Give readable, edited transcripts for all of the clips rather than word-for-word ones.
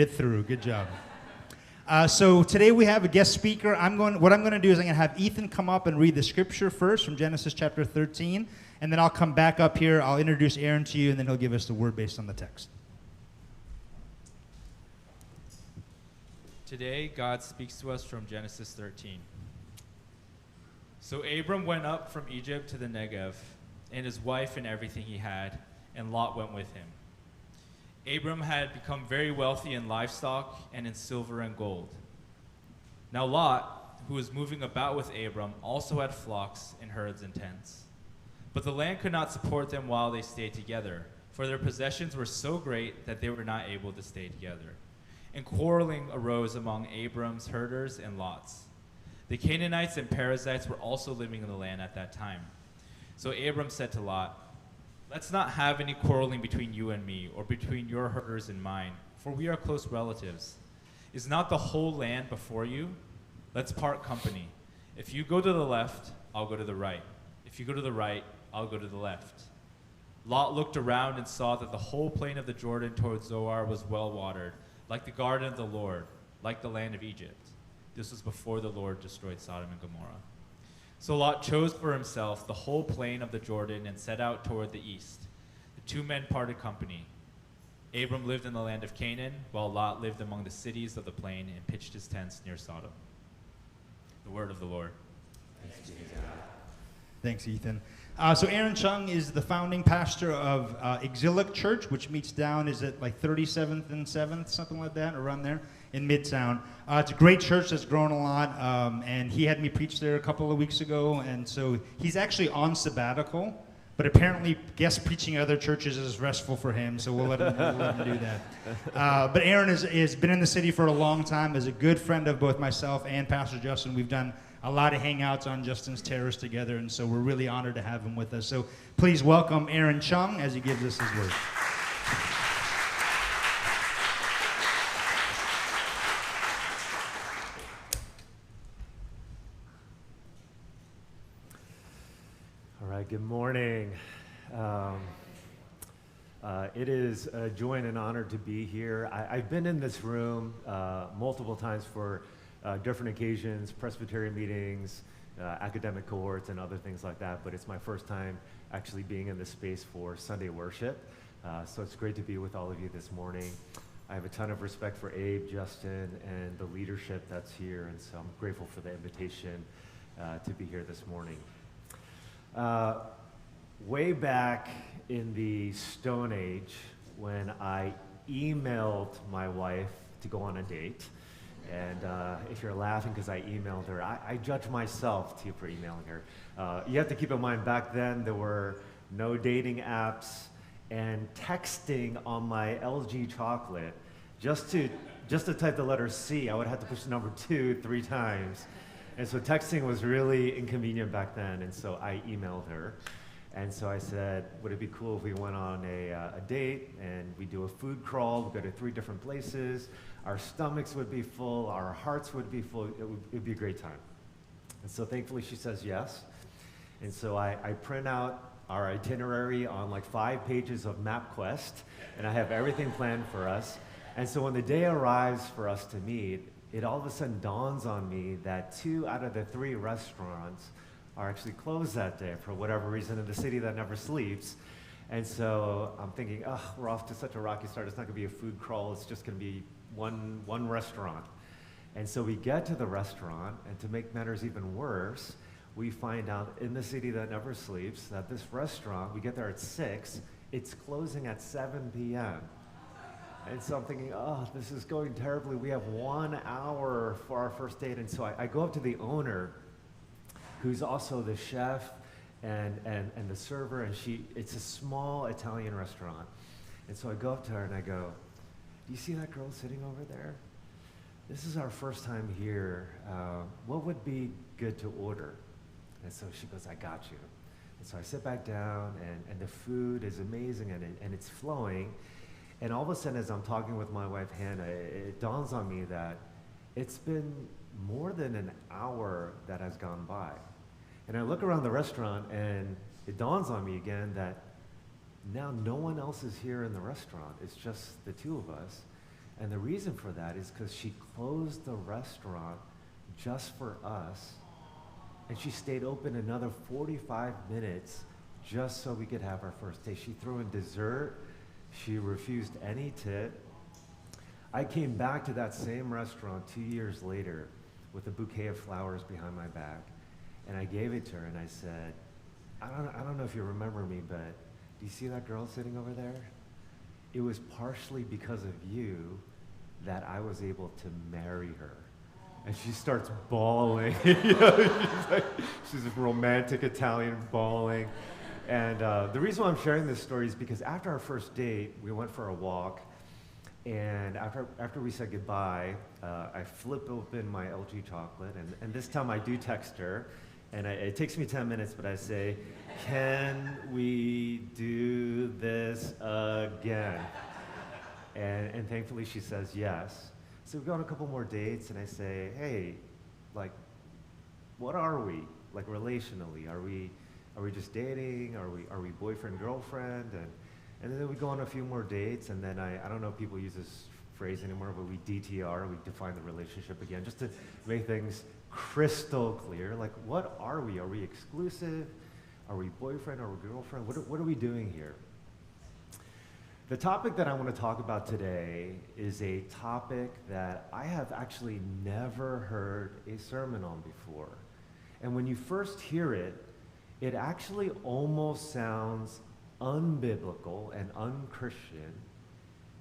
Get through. Good job. So today we have a guest speaker. What I'm going to do is I'm going to have Ethan come up and read the scripture first from Genesis chapter 13, and then I'll come back up here. I'll introduce Aaron to you, and then he'll give us the word based on the text. Today, God speaks to us from Genesis 13. So Abram went up from Egypt to the Negev, and his wife and everything he had, and Lot went with him. Abram had become very wealthy in livestock and in silver and gold. Now Lot, who was moving about with Abram, also had flocks and herds and tents. But the land could not support them while they stayed together, for their possessions were so great that they were not able to stay together. And quarreling arose among Abram's herders and Lot's. The Canaanites and Perizzites were also living in the land at that time. So Abram said to Lot, "Let's not have any quarreling between you and me, or between your herders and mine, for we are close relatives. Is not the whole land before you? Let's part company. If you go to the left, I'll go to the right. If you go to the right, I'll go to the left." Lot looked around and saw that the whole plain of the Jordan toward Zoar was well watered, like the garden of the Lord, like the land of Egypt. This was before the Lord destroyed Sodom and Gomorrah. So Lot chose for himself the whole plain of the Jordan and set out toward the east. The two men parted company. Abram lived in the land of Canaan, while Lot lived among the cities of the plain and pitched his tents near Sodom. The word of the Lord. Thanks, Ethan. So Aaron Chung is the founding pastor of Exilic Church, which meets down, is it like 37th and 7th, something like that, around there in Midtown. It's a great church that's grown a lot, and he had me preach there a couple of weeks ago, and so he's actually on sabbatical, but apparently guest preaching at other churches is restful for him, so we'll let him do that. But Aaron has been in the city for a long time, is a good friend of both myself and Pastor Justin. We've done a lot of hangouts on Justin's Terrace together, and so we're really honored to have him with us. So please welcome Aaron Chung as he gives us his word. All right, good morning. It is a joy and an honor to be here. I've been in this room multiple times for different occasions, Presbyterian meetings, academic cohorts, and other things like that, but it's my first time actually being in this space for Sunday worship. So it's great to be with all of you this morning. I have a ton of respect for Abe, Justin, and the leadership that's here, and so I'm grateful for the invitation to be here this morning. Way back in the Stone Age, when I emailed my wife to go on a date, and if you're laughing because I emailed her, I judge myself too for emailing her. You have to keep in mind, back then there were no dating apps, and texting on my LG chocolate, just to type the letter C, I would have to push the number 2 3 times. And so texting was really inconvenient back then, and so I emailed her. And so I said, would it be cool if we went on a date and we do a food crawl, we go to 3 different places, our stomachs would be full, our hearts would be full, it would be a great time. And so thankfully she says yes. And so I print out our itinerary on like 5 pages of MapQuest, and I have everything planned for us. And so when the day arrives for us to meet, it all of a sudden dawns on me that 2 out of the 3 restaurants are actually closed that day for whatever reason in the city that never sleeps. And so I'm thinking, oh, we're off to such a rocky start. It's not going to be a food crawl. It's just going to be one restaurant. And so we get to the restaurant, and to make matters even worse, we find out in the city that never sleeps that this restaurant, we get there at 6, it's closing at 7 p.m. And so I'm thinking, oh, this is going terribly. We have 1 hour for our first date. And so I go up to the owner, who's also the chef and the server, and it's a small Italian restaurant. And so I go up to her and I go, do you see that girl sitting over there? This is our first time here. What would be good to order? And so she goes, I got you. And so I sit back down, and the food is amazing, and it's flowing. And all of a sudden, as I'm talking with my wife, Hannah, it dawns on me that it's been more than an hour that has gone by. And I look around the restaurant, and it dawns on me again that now no one else is here in the restaurant. It's just the 2 of us. And the reason for that is because she closed the restaurant just for us, and she stayed open another 45 minutes just so we could have our first taste. She threw in dessert. She refused any tip. I came back to that same restaurant 2 years later with a bouquet of flowers behind my back, and I gave it to her, and I said, I don't know if you remember me, but do you see that girl sitting over there? It was partially because of you that I was able to marry her. And she starts bawling. She's a romantic Italian bawling. And the reason why I'm sharing this story is because after our first date, we went for a walk. And after we said goodbye, I flip open my LG chocolate. And this time I do text her. And it takes me 10 minutes, but I say, can we do this again? And thankfully she says yes. So we go on a couple more dates, and I say, hey, like, what are we, like, relationally? Are we just dating? Are we boyfriend, girlfriend? And then we go on a few more dates, and then I don't know if people use this phrase anymore, but we DTR, we define the relationship again, just to make things crystal clear. Like, what are we? Are we exclusive? Are we boyfriend? Are we girlfriend? What are we doing here? The topic that I want to talk about today is a topic that I have actually never heard a sermon on before. And when you first hear it, it actually almost sounds unbiblical and unchristian,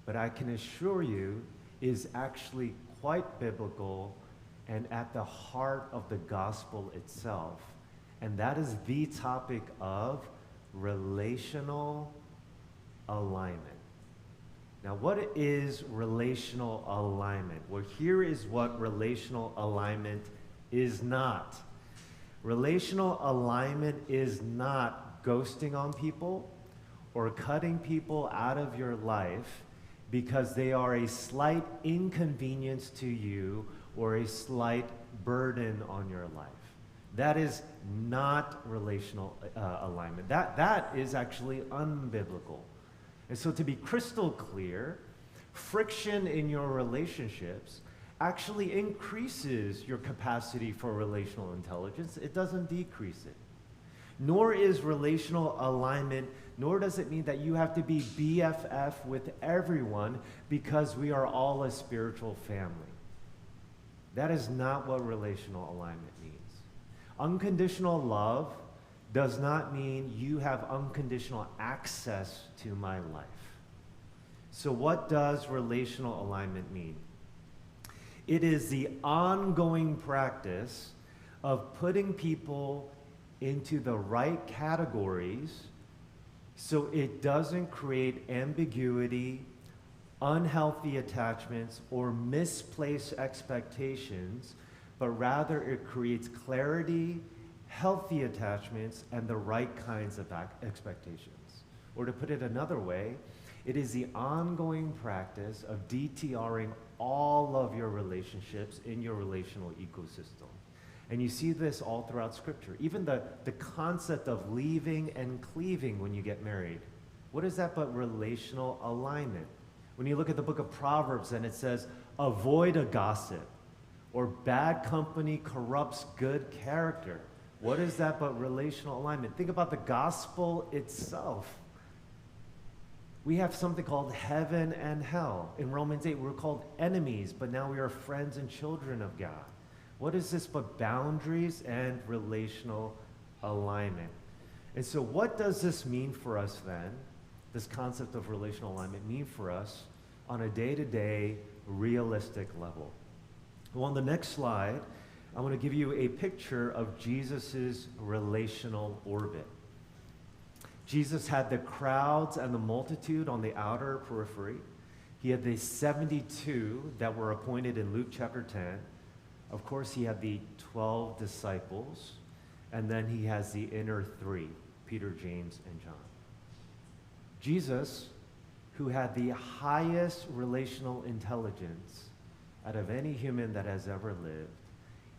but I can assure you is actually quite biblical and at the heart of the gospel itself. And that is the topic of relational alignment. Now, what is relational alignment? Well, here is what relational alignment is not. Relational alignment is not ghosting on people or cutting people out of your life because they are a slight inconvenience to you or a slight burden on your life. That is not relational alignment. That is actually unbiblical. And so to be crystal clear, friction in your relationships actually increases your capacity for relational intelligence. It doesn't decrease it. Nor is relational alignment, nor does it mean that you have to be BFF with everyone because we are all a spiritual family. That is not what relational alignment means. Unconditional love does not mean you have unconditional access to my life. So what does relational alignment mean? It is the ongoing practice of putting people into the right categories so it doesn't create ambiguity, unhealthy attachments, or misplaced expectations, but rather it creates clarity, healthy attachments, and the right kinds of expectations. Or to put it another way, it is the ongoing practice of DTRing all of your relationships in your relational ecosystem. And you see this all throughout Scripture. Even the concept of leaving and cleaving when you get married. What is that but relational alignment? When you look at the book of Proverbs and it says, avoid a gossip, or bad company corrupts good character. What is that but relational alignment? Think about the gospel itself. We have something called heaven and hell. In Romans 8, we're called enemies, but now we are friends and children of God. What is this but boundaries and relational alignment? And so what does this mean for us then, this concept of relational alignment, mean for us on a day-to-day, realistic level? Well, on the next slide, I want to give you a picture of Jesus' relational orbit. Jesus had the crowds and the multitude on the outer periphery. He had the 72 that were appointed in Luke chapter 10. Of course, he had the 12 disciples. And then he has the inner three, Peter, James, and John. Jesus, who had the highest relational intelligence out of any human that has ever lived,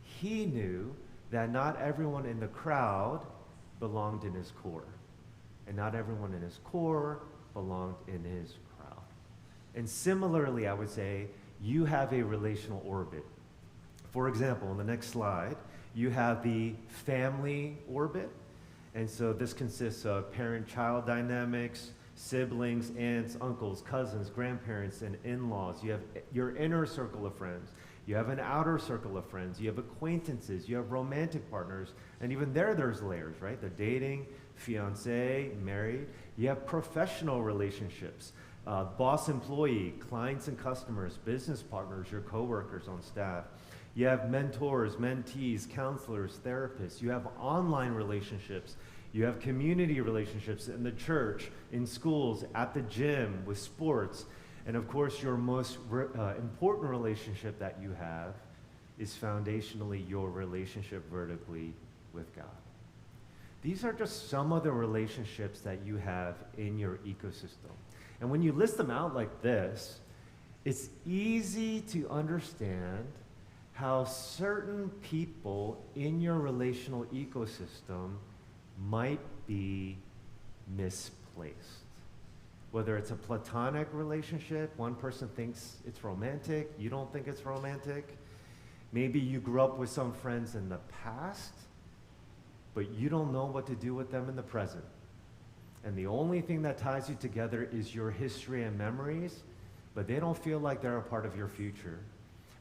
he knew that not everyone in the crowd belonged in his core. And not everyone in his core belonged in his crowd. And similarly, I would say, you have a relational orbit. For example, on the next slide, you have the family orbit. And so this consists of parent-child dynamics, siblings, aunts, uncles, cousins, grandparents, and in-laws. You have your inner circle of friends. You have an outer circle of friends. You have acquaintances. You have romantic partners. And even there's layers, right? They're dating, fiancé, married. You have professional relationships, boss-employee, clients and customers, business partners, your coworkers on staff. You have mentors, mentees, counselors, therapists. You have online relationships. You have community relationships in the church, in schools, at the gym, with sports. And of course, your most important relationship that you have is foundationally your relationship vertically with God. These are just some of the relationships that you have in your ecosystem. And when you list them out like this, it's easy to understand how certain people in your relational ecosystem might be misplaced. Whether it's a platonic relationship, one person thinks it's romantic, you don't think it's romantic. Maybe you grew up with some friends in the past, but you don't know what to do with them in the present. And the only thing that ties you together is your history and memories, but they don't feel like they're a part of your future.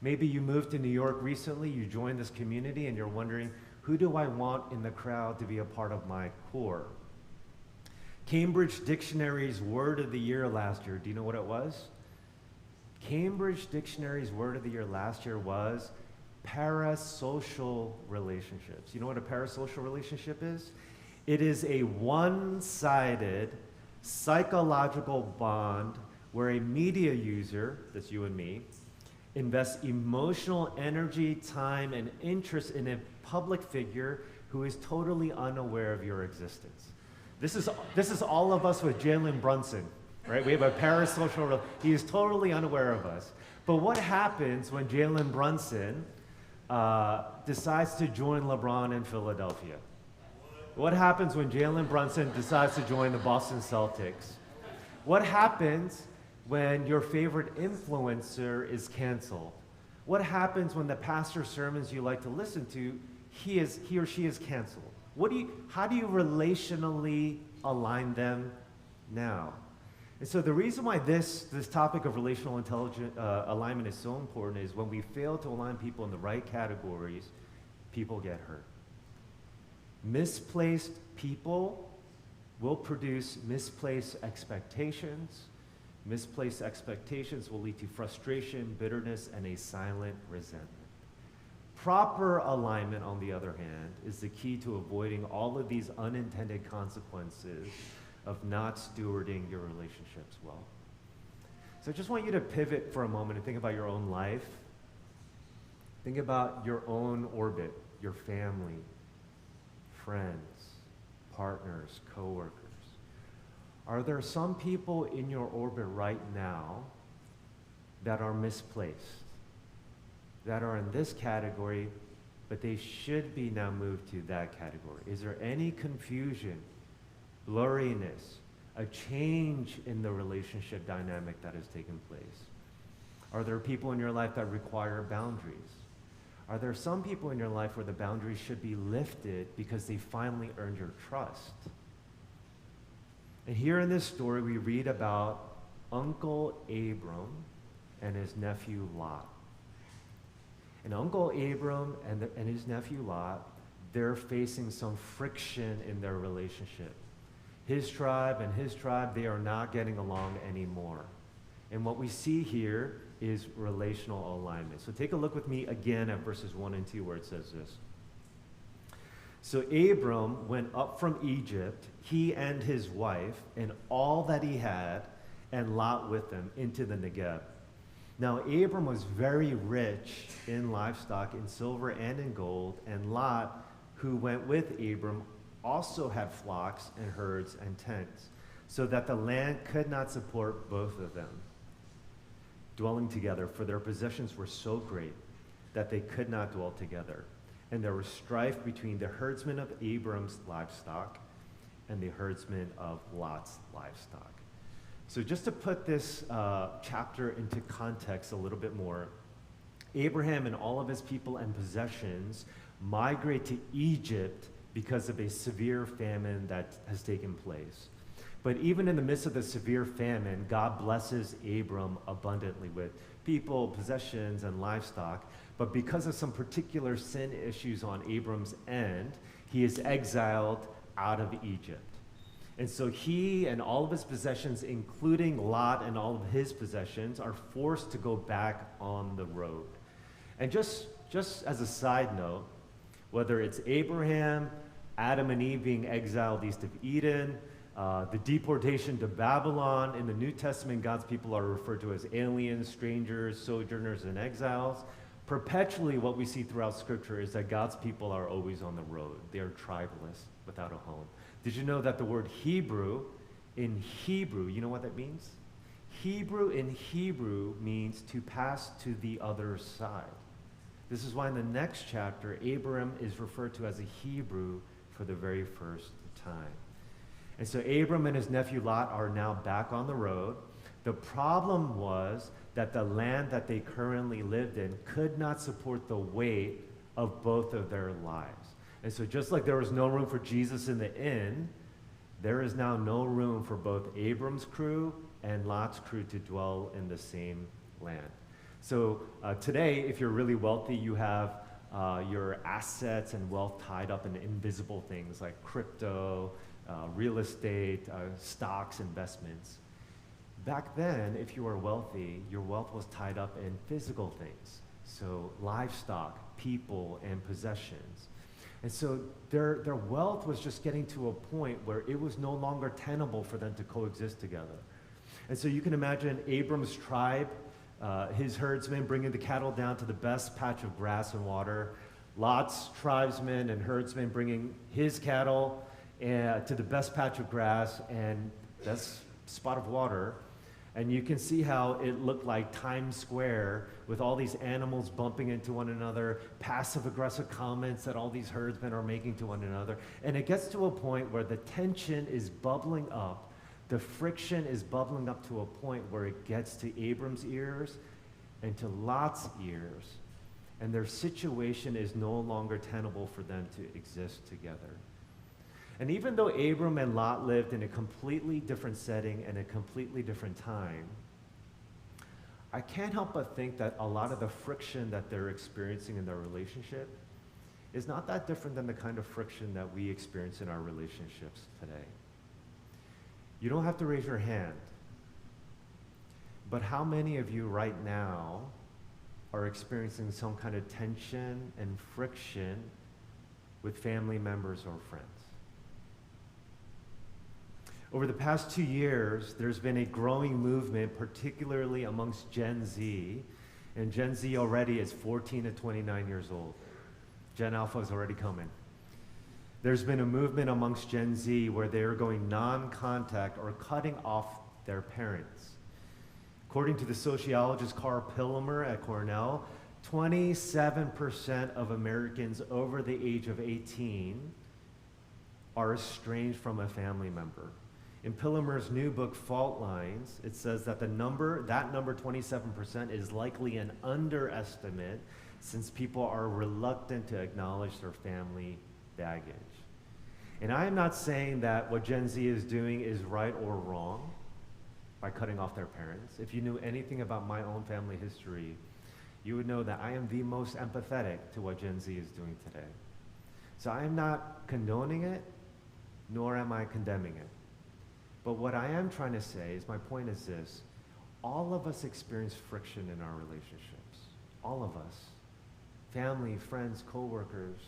Maybe you moved to New York recently, you joined this community, and you're wondering, who do I want in the crowd to be a part of my core? Cambridge Dictionary's word of the year last year, do you know what it was? Cambridge Dictionary's word of the year last year was parasocial relationships. You know what a parasocial relationship is? It is a one-sided psychological bond where a media user, that's you and me, invests emotional energy, time, and interest in a public figure who is totally unaware of your existence. This is all of us with Jalen Brunson, right? We have a parasocial, he is totally unaware of us. But what happens when Jalen Brunson decides to join LeBron in Philadelphia? What happens when Jalen Brunson decides to join the Boston Celtics? What happens when your favorite influencer is canceled? What happens when the pastor's sermons you like to listen to, he or she is canceled? How do you relationally align them now? And so the reason why this topic of relational alignment is so important is when we fail to align people in the right categories, people get hurt. Misplaced people will produce misplaced expectations. Misplaced expectations will lead to frustration, bitterness, and a silent resentment. Proper alignment, on the other hand, is the key to avoiding all of these unintended consequences of not stewarding your relationships well. So I just want you to pivot for a moment and think about your own life. Think about your own orbit, your family, friends, partners, coworkers. Are there some people in your orbit right now that are misplaced, that are in this category, but they should be now moved to that category? Is there any confusion, blurriness, a change in the relationship dynamic that has taken place? Are there people in your life that require boundaries? Are there some people in your life where the boundaries should be lifted because they finally earned your trust? And here in this story, we read about Uncle Abram and his nephew Lot. And Uncle Abram and his nephew Lot, they're facing some friction in their relationship. His tribe and his tribe, they are not getting along anymore. And what we see here is relational alignment. So take a look with me again at verses 1 and 2 where it says this. So Abram went up from Egypt, he and his wife, and all that he had, and Lot with them, into the Negev. Now Abram was very rich in livestock, in silver and in gold, and Lot, who went with Abram, also had flocks and herds and tents, so that the land could not support both of them dwelling together, for their possessions were so great that they could not dwell together. And there was strife between the herdsmen of Abram's livestock and the herdsmen of Lot's livestock. So just to put this chapter into context a little bit more, Abraham and all of his people and possessions migrate to Egypt because of a severe famine that has taken place. But even in the midst of the severe famine, God blesses Abram abundantly with people, possessions, and livestock. But because of some particular sin issues on Abram's end, he is exiled out of Egypt. And so he and all of his possessions, including Lot and all of his possessions, are forced to go back on the road. And just as a side note, whether it's Abraham, Adam and Eve being exiled east of Eden, the deportation to Babylon, in the New Testament, God's people are referred to as aliens, strangers, sojourners, and exiles. Perpetually, what we see throughout Scripture is that God's people are always on the road. They are tribalists without a home. Did you know that the word Hebrew, in Hebrew, you know what that means? Hebrew in Hebrew means to pass to the other side. This is why in the next chapter, Abram is referred to as a Hebrew for the very first time. And so Abram and his nephew Lot are now back on the road. The problem was that the land that they currently lived in could not support the weight of both of their lives. And so just like there was no room for Jesus in the inn, there is now no room for both Abram's crew and Lot's crew to dwell in the same land. So today, if you're really wealthy, you have your assets and wealth tied up in invisible things like crypto, real estate, stocks, investments. Back then, if you were wealthy, your wealth was tied up in physical things. So livestock, people, and possessions. And so their wealth was just getting to a point where it was no longer tenable for them to coexist together. And so you can imagine Abram's tribe, his herdsmen bringing the cattle down to the best patch of grass and water, Lot's tribesmen and herdsmen bringing his cattle to the best patch of grass and best spot of water. And you can see how it looked like Times Square with all these animals bumping into one another, passive-aggressive comments that all these herdsmen are making to one another. And it gets to a point where the tension is bubbling up. The friction is bubbling up to a point where it gets to Abram's ears and to Lot's ears. And their situation is no longer tenable for them to exist together. And even though Abram and Lot lived in a completely different setting and a completely different time, I can't help but think that a lot of the friction that they're experiencing in their relationship is not that different than the kind of friction that we experience in our relationships today. You don't have to raise your hand, but how many of you right now are experiencing some kind of tension and friction with family members or friends? Over the past 2 years, there's been a growing movement, particularly amongst Gen Z, and Gen Z already is 14 to 29 years old. Gen Alpha is already coming. There's been a movement amongst Gen Z where they're going non-contact or cutting off their parents. According to the sociologist Carl Pillimer at Cornell, 27% of Americans over the age of 18 are estranged from a family member. In Pillimer's new book, Fault Lines, it says that that number, 27%, is likely an underestimate since people are reluctant to acknowledge their family baggage. And I am not saying that what Gen Z is doing is right or wrong by cutting off their parents. If you knew anything about my own family history, you would know that I am the most empathetic to what Gen Z is doing today. So I am not condoning it, nor am I condemning it. But what I am trying to say is, my point is this: all of us experience friction in our relationships. All of us. Family, friends, coworkers,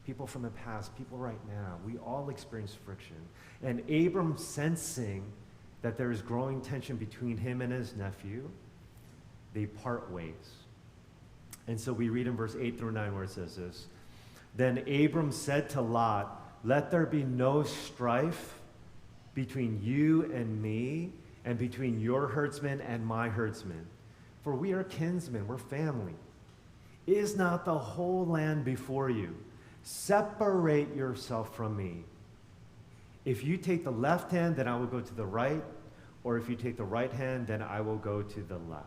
people from the past, people right now. We all experience friction. And Abram, sensing that there is growing tension between him and his nephew, they part ways. And so we read in verse 8 through 9 where it says this: Then Abram said to Lot, "Let there be no strife between you and me, and between your herdsmen and my herdsmen. For we are kinsmen, we're family. Is not the whole land before you? Separate yourself from me. If you take the left hand, then I will go to the right. Or if you take the right hand, then I will go to the left.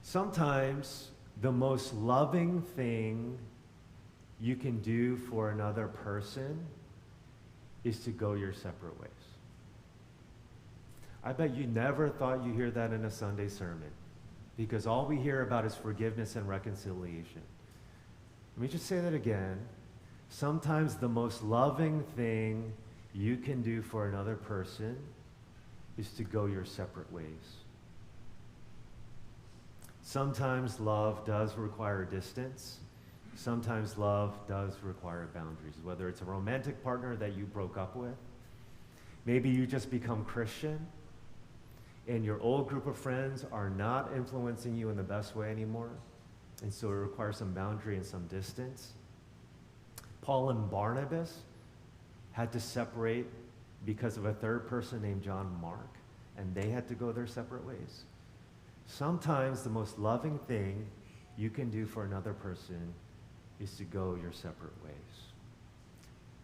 Sometimes the most loving thing you can do for another person is to go your separate ways. I bet you never thought you hear that in a Sunday sermon, because all we hear about is forgiveness and reconciliation. Let me just say that again. Sometimes the most loving thing you can do for another person is to go your separate ways. Sometimes love does require distance. Sometimes love does require boundaries, whether it's a romantic partner that you broke up with. Maybe you just become Christian and your old group of friends are not influencing you in the best way anymore, and so it requires some boundary and some distance. Paul and Barnabas had to separate because of a third person named John Mark, and they had to go their separate ways. Sometimes the most loving thing you can do for another person is to go your separate ways.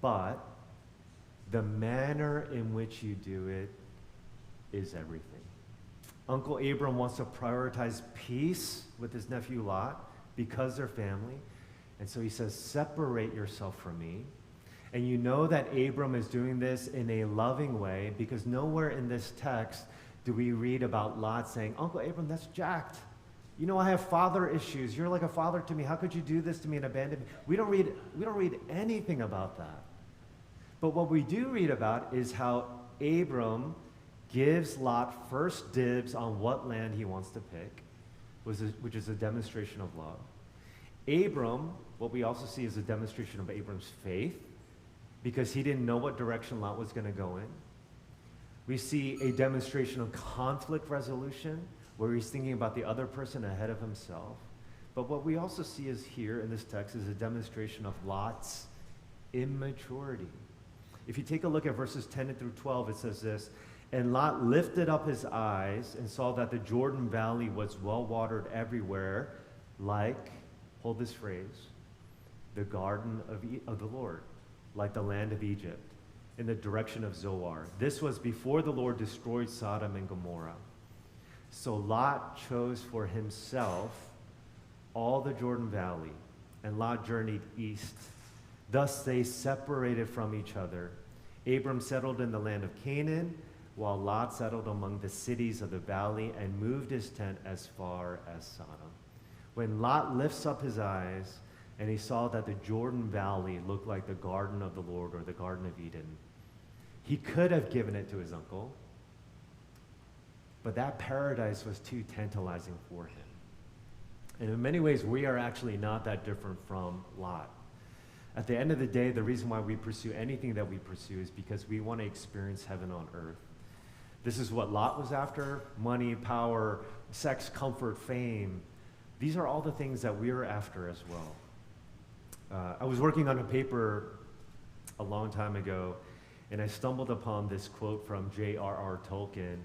But the manner in which you do it is everything. Uncle Abram wants to prioritize peace with his nephew Lot because they're family. And so he says, separate yourself from me. And you know that Abram is doing this in a loving way, because nowhere in this text do we read about Lot saying, Uncle Abram, that's jacked. You know, I have father issues. You're like a father to me. How could you do this to me and abandon me? We don't read anything about that. But what we do read about is how Abram gives Lot first dibs on what land he wants to pick, which is a demonstration of love. Abram, what we also see is a demonstration of Abram's faith, because he didn't know what direction Lot was going to go in. We see a demonstration of conflict resolution, where he's thinking about the other person ahead of himself. But what we also see is here in this text is a demonstration of Lot's immaturity. If you take a look at verses 10 through 12, it says this, and Lot lifted up his eyes and saw that the Jordan Valley was well watered everywhere, like, hold this phrase, the garden of the Lord, like the land of Egypt, in the direction of Zoar. This was before the Lord destroyed Sodom and Gomorrah. So Lot chose for himself all the Jordan Valley, and Lot journeyed east. Thus they separated from each other. Abram settled in the land of Canaan, while Lot settled among the cities of the valley and moved his tent as far as Sodom. When Lot lifts up his eyes and he saw that the Jordan Valley looked like the garden of the Lord, or the Garden of Eden, he could have given it to his uncle, but that paradise was too tantalizing for him. And in many ways, we are actually not that different from Lot. At the end of the day, the reason why we pursue anything that we pursue is because we want to experience heaven on earth. This is what Lot was after: money, power, sex, comfort, fame. These are all the things that we are after as well. I was working on a paper a long time ago, and I stumbled upon this quote from J.R.R. Tolkien,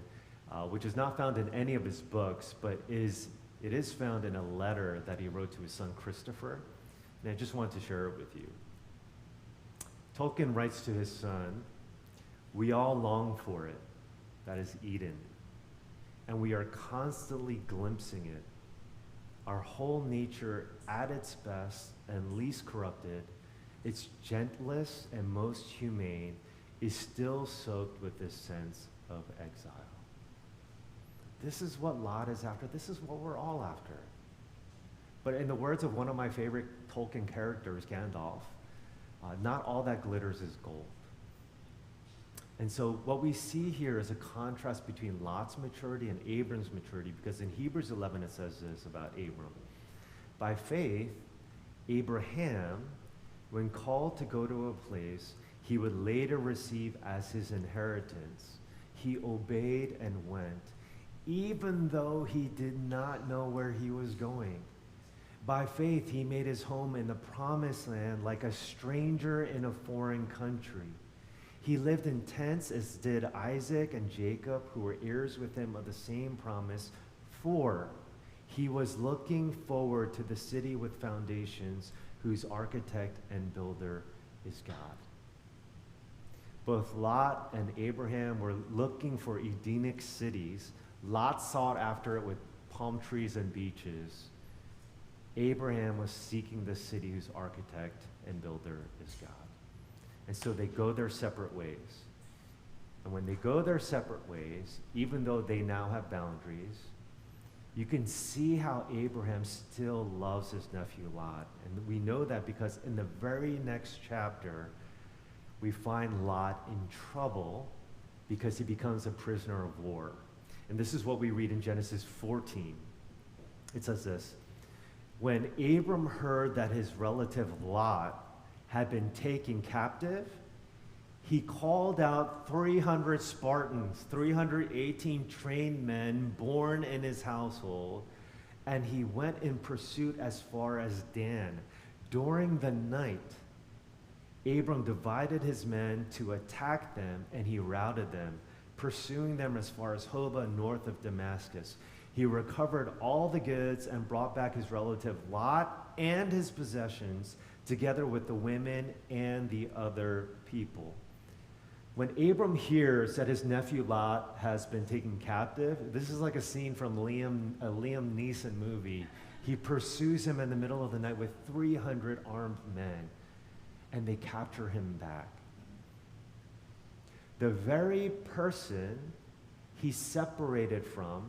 which is not found in any of his books, but it is found in a letter that he wrote to his son Christopher, and I just wanted to share it with you. Tolkien writes to his son, "We all long for it, that is Eden, and we are constantly glimpsing it. Our whole nature at its best and least corrupted, its gentlest and most humane, is still soaked with this sense of exile." This is what Lot is after. This is what we're all after. But in the words of one of my favorite Tolkien characters, Gandalf, not all that glitters is gold. And so what we see here is a contrast between Lot's maturity and Abram's maturity, because in Hebrews 11 it says this about Abram. By faith, Abraham, when called to go to a place he would later receive as his inheritance, he obeyed and went, even though he did not know where he was going. By faith, he made his home in the promised land like a stranger in a foreign country. He lived in tents, as did Isaac and Jacob, who were heirs with him of the same promise, for he was looking forward to the city with foundations, whose architect and builder is God. Both Lot and Abraham were looking for Edenic cities. Lot sought after it with palm trees and beaches. Abraham was seeking the city whose architect and builder is God. And so they go their separate ways. And when they go their separate ways, even though they now have boundaries, you can see how Abraham still loves his nephew Lot. And we know that because in the very next chapter, we find Lot in trouble because he becomes a prisoner of war. And this is what we read in Genesis 14. It says this: when Abram heard that his relative Lot had been taken captive, he called out 300 Spartans, 318 trained men born in his household, and he went in pursuit as far as Dan. During the night, Abram divided his men to attack them, and he routed them, pursuing them as far as Hobah, north of Damascus. He recovered all the goods and brought back his relative Lot and his possessions, together with the women and the other people. When Abram hears that his nephew Lot has been taken captive, this is like a scene from a Liam Neeson movie. He pursues him in the middle of the night with 300 armed men, and they capture him back. The very person he separated from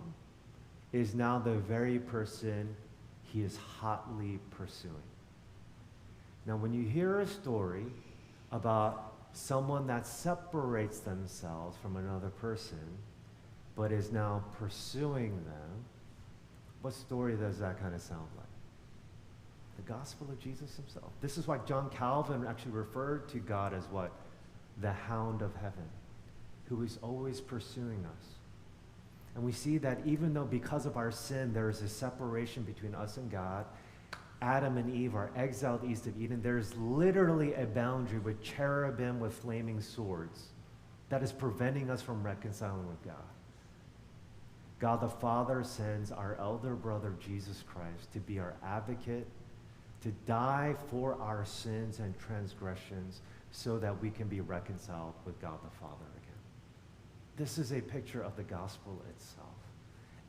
is now the very person he is hotly pursuing. Now, when you hear a story about someone that separates themselves from another person, but is now pursuing them, what story does that kind of sound like? The gospel of Jesus himself. This is why John Calvin actually referred to God as what? The hound of heaven, who is always pursuing us. And we see that even though because of our sin, there is a separation between us and God, Adam and Eve are exiled east of Eden. There's literally a boundary with cherubim with flaming swords that is preventing us from reconciling with God. God the Father sends our elder brother, Jesus Christ, to be our advocate, to die for our sins and transgressions so that we can be reconciled with God the Father again. This is a picture of the gospel itself.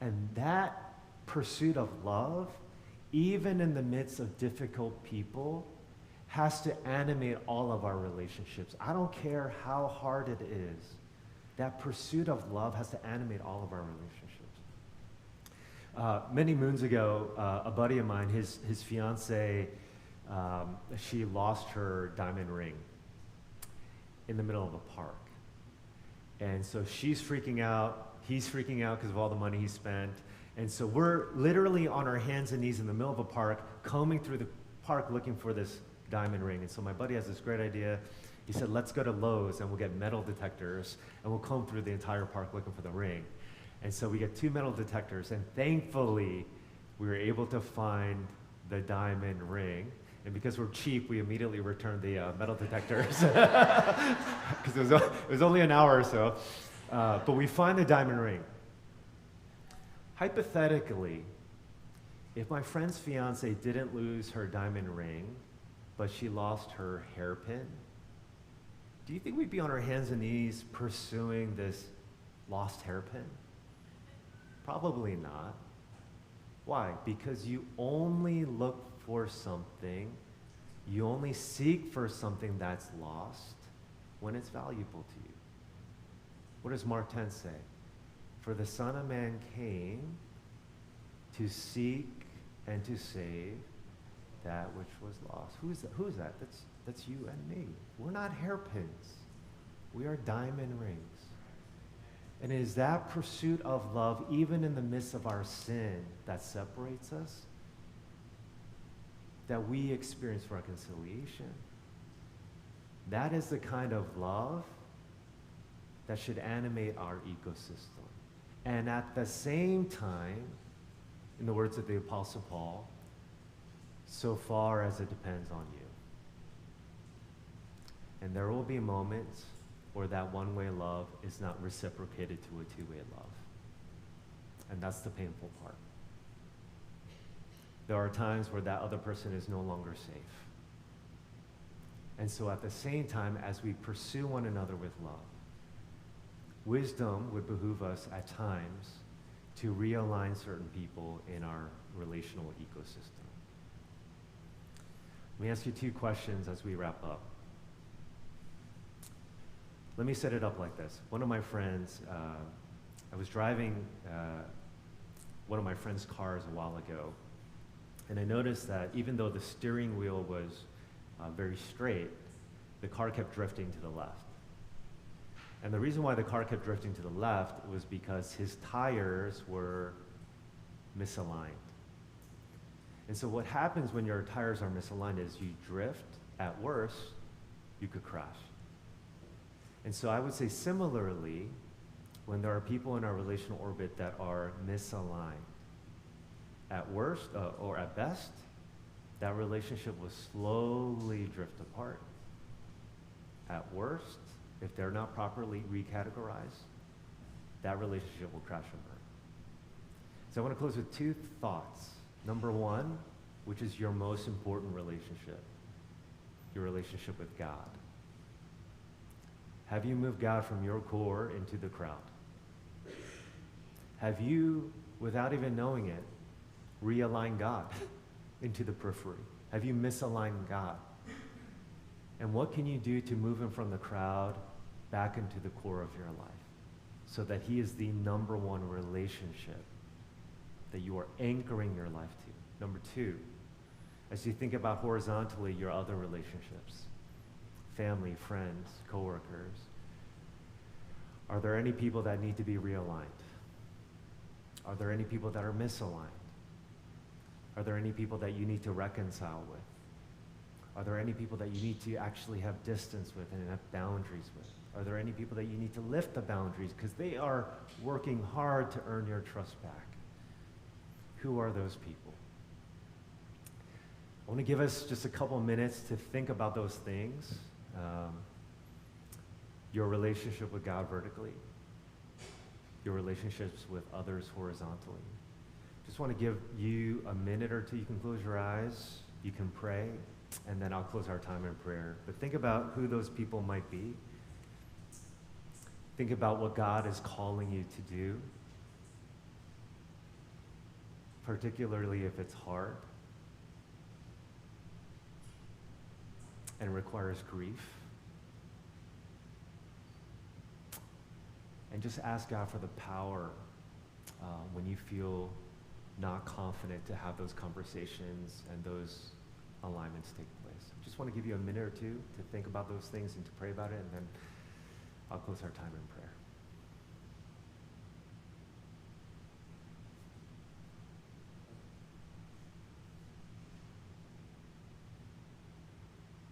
And that pursuit of love, even in the midst of difficult people, has to animate all of our relationships. I don't care how hard it is. That pursuit of love has to animate all of our relationships. Many moons ago, a buddy of mine, his fiancée, she lost her diamond ring in the middle of a park. And so she's freaking out. He's freaking out because of all the money he spent. And so we're literally on our hands and knees in the middle of a park, combing through the park looking for this diamond ring. And so my buddy has this great idea. He said, let's go to Lowe's and we'll get metal detectors and we'll comb through the entire park looking for the ring. And so we get 2 metal detectors, and thankfully we were able to find the diamond ring. And because we're cheap, we immediately returned the metal detectors because it was only an hour or so. But we find the diamond ring. Hypothetically, if my friend's fiance didn't lose her diamond ring, but she lost her hairpin, do you think we'd be on our hands and knees pursuing this lost hairpin? Probably not. Why? Because you only look for something, you only seek for something that's lost when it's valuable to you. What does Mark 10 say? For the Son of Man came to seek and to save that which was lost. Who is that? That's you and me. We're not hairpins. We are diamond rings. And it is that pursuit of love, even in the midst of our sin, that separates us, that we experience reconciliation. That is the kind of love that should animate our ecosystem. And at the same time, in the words of the Apostle Paul, so far as it depends on you. And there will be moments where that one-way love is not reciprocated to a two-way love. And that's the painful part. There are times where that other person is no longer safe. And so at the same time, as we pursue one another with love, wisdom would behoove us at times to realign certain people in our relational ecosystem. Let me ask you two questions as we wrap up. Let me set it up like this. One of my friends, I was driving one of my friend's cars a while ago, and I noticed that even though the steering wheel was very straight, the car kept drifting to the left. And the reason why the car kept drifting to the left was because his tires were misaligned. And so what happens when your tires are misaligned is you drift. At worst, you could crash. And so I would say similarly, when there are people in our relational orbit that are misaligned, at worst, or at best, that relationship will slowly drift apart. At worst, if they're not properly recategorized, that relationship will crash and burn. So I want to close with two thoughts. Number one, which is your most important relationship, your relationship with God. Have you moved God from your core into the crowd? Have you, without even knowing it, realigned God into the periphery? Have you misaligned God? And what can you do to move him from the crowd back into the core of your life so that he is the number one relationship that you are anchoring your life to? Number two, as you think about horizontally your other relationships, family, friends, coworkers, are there any people that need to be realigned? Are there any people that are misaligned? Are there any people that you need to reconcile with? Are there any people that you need to actually have distance with and have boundaries with? Are there any people that you need to lift the boundaries because they are working hard to earn your trust back? Who are those people? I want to give us just a couple minutes to think about those things. Your relationship with God vertically, your relationships with others horizontally. Just want to give you a minute or two. You can close your eyes, you can pray, and then I'll close our time in prayer. But think about who those people might be. Think about what God is calling you to do, particularly if it's hard and requires grief. And just ask God for the power when you feel not confident to have those conversations and those alignments take place. Just want to give you a minute or two to think about those things and to pray about it, and then I'll close our time in prayer.